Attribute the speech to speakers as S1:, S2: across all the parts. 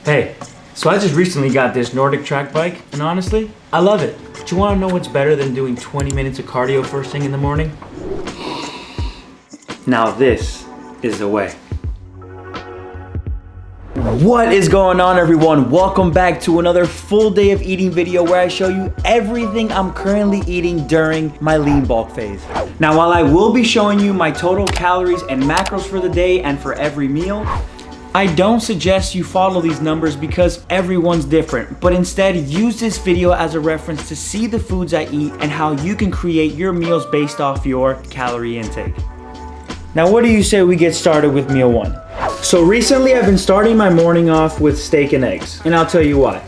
S1: Hey, so I just recently got this Nordic track bike, and honestly, I love it. But you wanna know what's better than doing 20 minutes of cardio first thing in the morning? Now this is the way. What is going on, everyone? Welcome back to another full day of eating video where I show you everything I'm currently eating during my lean bulk phase. Now, while I will be showing you my total calories and macros for the day and for every meal, I don't suggest you follow these numbers because everyone's different, but instead use this video as a reference to see the foods I eat and how you can create your meals based off your calorie intake. Now, what do you say we get started with meal one? So recently I've been starting my morning off with steak and eggs, and I'll tell you why.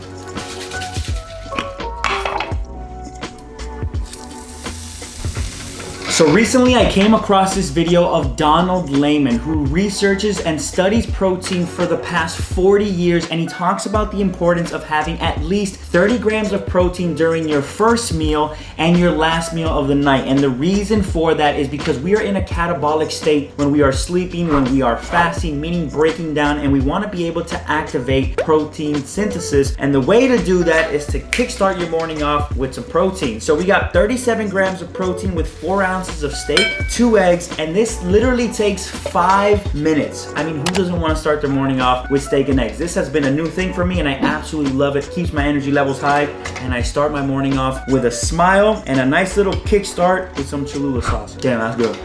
S1: So recently I came across this video of Donald Layman, who researches and studies protein for the past 40 years, and he talks about the importance of having at least 30 grams of protein during your first meal and your last meal of the night. And the reason for that is because we are in a catabolic state when we are sleeping, when we are fasting, meaning breaking down, and we want to be able to activate protein synthesis. And the way to do that is to kickstart your morning off with some protein. So we got 37 grams of protein with 4 ounces of steak, 2 eggs, and this literally takes 5 minutes. I mean, who doesn't want to start their morning off with steak and eggs? This has been a new thing for me and I absolutely love it. Keeps my energy levels high, and I start my morning off with a smile and a nice little kickstart with some Cholula sauce. Damn, that's good.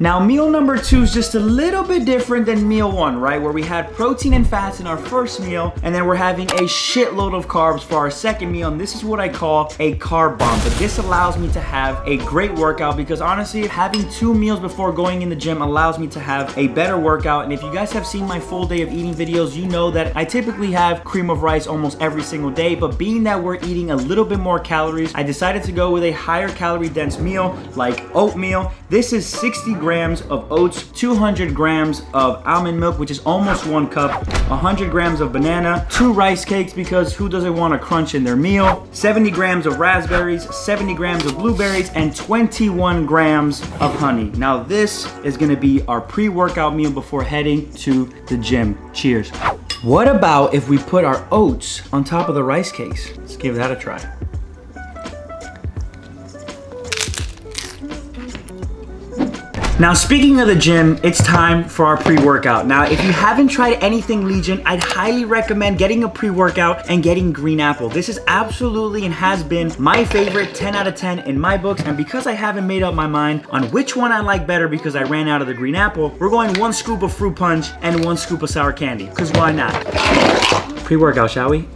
S1: Now, meal number 2 is just a little bit different than meal 1, right? Where we had protein and fats in our first meal, and then we're having a shitload of carbs for our second meal, and this is what I call a carb bomb. But this allows me to have a great workout because honestly, having 2 meals before going in the gym allows me to have a better workout. And if you guys have seen my full day of eating videos, you know that I typically have cream of rice almost every single day, but being that we're eating a little bit more calories, I decided to go with a higher calorie dense meal like oatmeal. This is 60 grams of oats, 200 grams of almond milk, which is almost 1 cup, 100 grams of banana, 2 rice cakes because who doesn't want a crunch in their meal, 70 grams of raspberries, 70 grams of blueberries, and 21 grams of honey. Now this is gonna be our pre-workout meal before heading to the gym. Cheers. What about if we put our oats on top of the rice cakes? Let's give that a try. Now, speaking of the gym, it's time for our pre-workout. Now, if you haven't tried anything Legion, I'd highly recommend getting a pre-workout and getting green apple. This is absolutely and has been my favorite 10 out of 10 in my books. And because I haven't made up my mind on which one I like better because I ran out of the green apple, we're going 1 scoop of fruit punch and 1 scoop of sour candy. Because why not? Pre-workout, shall we?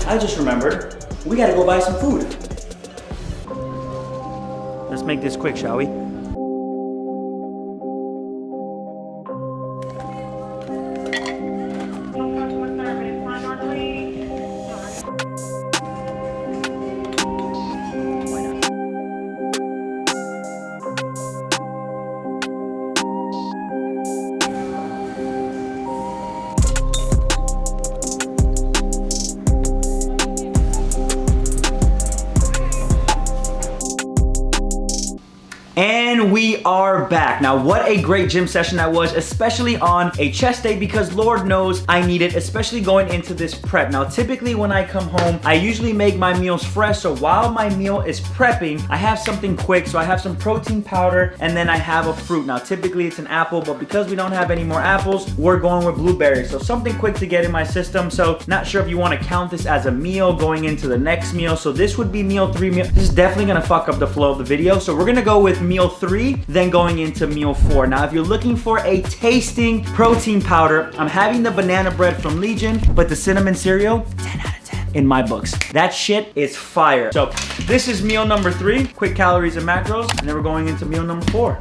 S1: I just remembered, we gotta go buy some food. Let's make this quick, shall we? And we are back. Now, what a great gym session that was, especially on a chest day, because Lord knows I need it, especially going into this prep. Now, typically when I come home, I usually make my meals fresh. So while my meal is prepping, I have something quick. So I have some protein powder and then I have a fruit. Now, typically it's an apple, but because we don't have any more apples, we're going with blueberries. So something quick to get in my system. So not sure if you want to count this as a meal going into the next meal. So this would be meal 3. This is definitely going to fuck up the flow of the video. So we're going to go with meal 3, then going into meal 4. Now, if you're looking for a tasting protein powder, I'm having the banana bread from Legion, but the cinnamon cereal, 10 out of 10 in my books. That shit is fire. So this is meal number 3, quick calories and macros, and then we're going into meal number 4.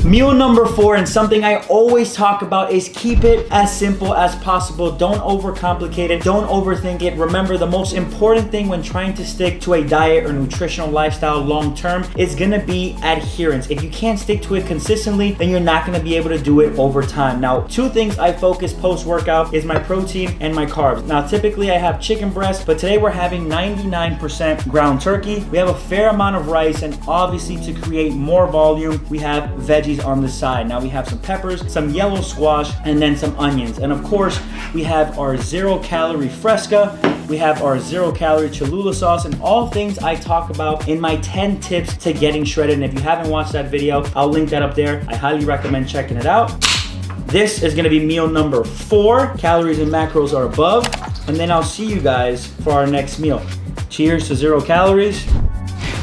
S1: Meal number 4, and something I always talk about, is keep it as simple as possible. Don't overcomplicate it. Don't overthink it. Remember, the most important thing when trying to stick to a diet or nutritional lifestyle long term is gonna be adherence. If you can't stick to it consistently, then you're not gonna be able to do it over time. Now, 2 things I focus post-workout is my protein and my carbs. Now, typically I have chicken breast, but today we're having 99% ground turkey. We have a fair amount of rice, and obviously to create more volume, we have veggies on the side. Now we have some peppers, some yellow squash, and then some onions. And of course, we have our 0-calorie fresca, we have our 0-calorie Cholula sauce, and all things I talk about in my 10 tips to getting shredded. And if you haven't watched that video, I'll link that up there. I highly recommend checking it out. This is gonna be meal number 4. Calories and macros are above. And then I'll see you guys for our next meal. Cheers to 0 calories.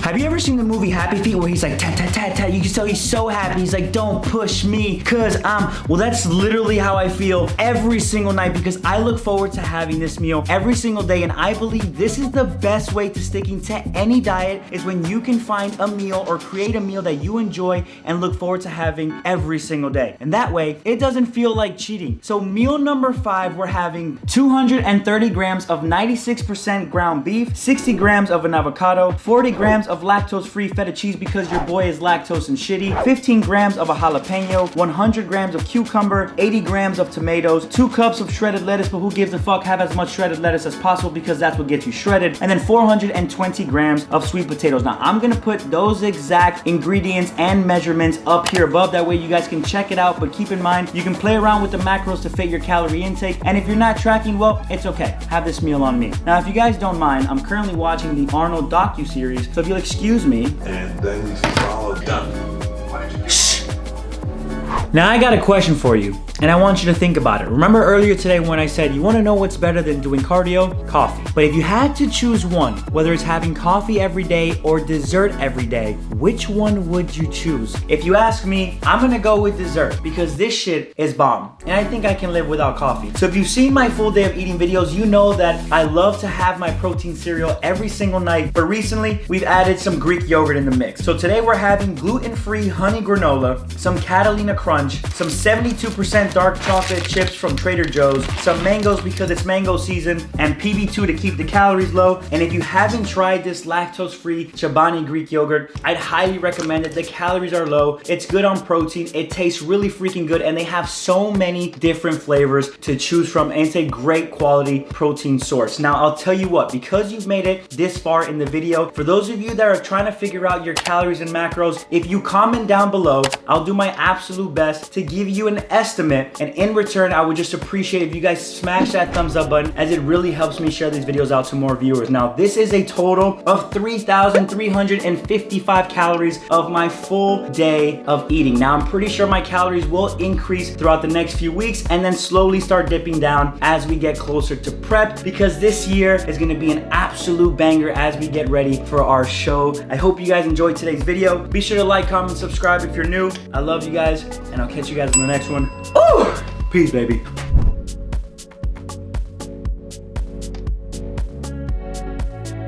S1: Have you ever seen the movie Happy Feet where he's like, tat, tat, tat, tat? You can tell he's so happy. He's like, don't push me, cause well, that's literally how I feel every single night, because I look forward to having this meal every single day. And I believe this is the best way to sticking to any diet, is when you can find a meal or create a meal that you enjoy and look forward to having every single day. And that way, it doesn't feel like cheating. So meal number 5, we're having 230 grams of 96% ground beef, 60 grams of an avocado, 40 grams of lactose-free feta cheese because your boy is lactose and shitty, 15 grams of a jalapeno, 100 grams of cucumber, 80 grams of tomatoes, 2 cups of shredded lettuce, but who gives a fuck? Have as much shredded lettuce as possible because that's what gets you shredded, and then 420 grams of sweet potatoes. Now, I'm gonna put those exact ingredients and measurements up here above. That way you guys can check it out, but keep in mind, you can play around with the macros to fit your calorie intake, and if you're not tracking, well, it's okay. Have this meal on me. Now, if you guys don't mind, I'm currently watching the Arnold docu-series, so if you'll excuse me.
S2: And then you follow done.
S1: Shh. Now I got a question for you, and I want you to think about it. Remember earlier today when I said you want to know what's better than doing cardio? Coffee. But if you had to choose one, whether it's having coffee every day or dessert every day, which one would you choose? If you ask me, I'm gonna go with dessert because this shit is bomb, and I think I can live without coffee. So if you've seen my full day of eating videos, you know that I love to have my protein cereal every single night, but recently we've added some Greek yogurt in the mix. So today we're having gluten-free honey granola, some Catalina Crunch, some 72% dark chocolate chips from Trader Joe's, some mangoes because it's mango season, and PB2 to keep the calories low. And if you haven't tried this lactose-free Chobani Greek yogurt, I'd highly recommend it. The calories are low, it's good on protein, it tastes really freaking good, and they have so many different flavors to choose from, and it's a great quality protein source. Now, I'll tell you what, because you've made it this far in the video, for those of you that are trying to figure out your calories and macros, if you comment down below, I'll do my absolute best to give you an estimate, and in return, I would just appreciate if you guys smash that thumbs up button, as it really helps me share these videos out to more viewers. Now, this is a total of 3,355 calories of my full day of eating. Now, I'm pretty sure my calories will increase throughout the next few weeks and then slowly start dipping down as we get closer to prep, because this year is gonna be an absolute banger as we get ready for our show. I hope you guys enjoyed today's video. Be sure to like, comment, subscribe if you're new. I love you guys, and I'll catch you guys in the next one. Ooh! Peace, baby.